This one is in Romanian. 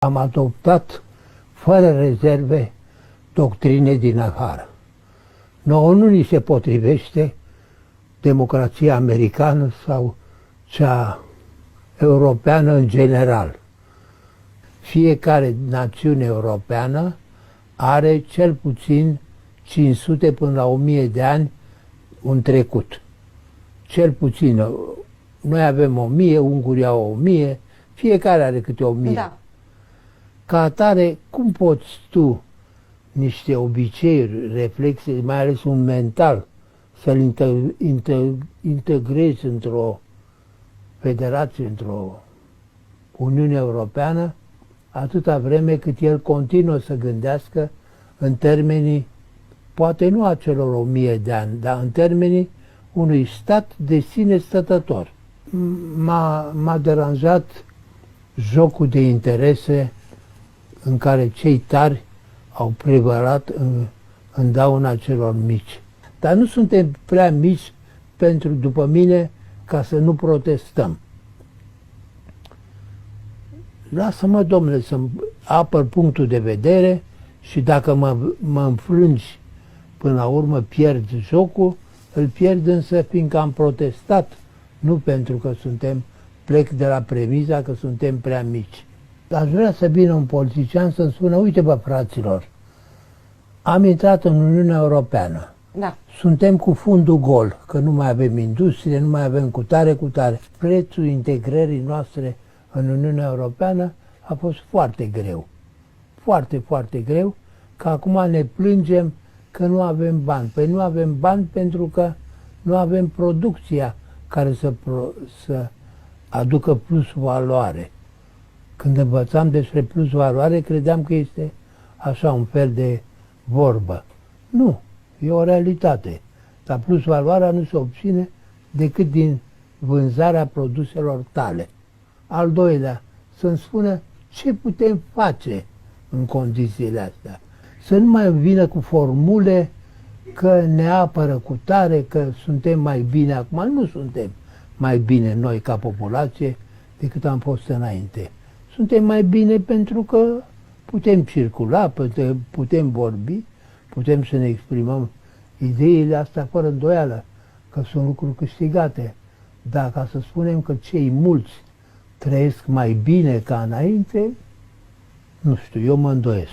Am adoptat fără rezerve doctrine din afară. Nouă nu ni se potrivește democrația americană sau cea europeană în general. Fiecare națiune europeană are cel puțin 500 până la 1000 de ani un trecut. Cel puțin. Noi avem 1000, ungurii au 1000, fiecare are câte 1000. Da. Ca atare, cum poți tu niște obiceiuri, reflexe, mai ales un mental, să-l integrezi într-o federație, într-o Uniune Europeană, atâta vreme cât el continuă să gândească în termenii, poate nu a celor 1000 de ani, dar în termenii unui stat de sine stătător. M-a deranjat jocul de interese în care cei tari au prevalat în dauna celor mici. Dar nu suntem prea mici pentru, după mine, ca să nu protestăm. Lasă-mă, domnule, să-mi apăr punctul de vedere și dacă mă înfrângi, până la urmă pierd jocul, îl pierd însă fiindcă am protestat, nu pentru că plec de la premiza că suntem prea mici. Aș vrea să vină un politician să-mi spună, uite bă, fraților, am intrat în Uniunea Europeană. Da. Suntem cu fundul gol, că nu mai avem industrie, nu mai avem cutare. Prețul integrării noastre în Uniunea Europeană a fost foarte greu. Foarte, foarte greu, că acum ne plângem că nu avem bani. Păi nu avem bani pentru că nu avem producția care să aducă plus valoare. Când învățam despre plus valoare, credeam că este așa un fel de vorbă. Nu, e o realitate. Dar plus valoarea nu se obține decât din vânzarea produselor tale. Al doilea, să-mi spună ce putem face în condițiile astea. Să nu mai vină cu formule că ne apără cu tare, că suntem mai bine acum. Nu suntem mai bine noi ca populație decât am fost înainte. Suntem mai bine pentru că putem circula, putem vorbi, putem să ne exprimăm ideile astea fără îndoială, că sunt lucruri câștigate. Dar ca să spunem că cei mulți trăiesc mai bine ca înainte, nu știu, eu mă îndoiesc.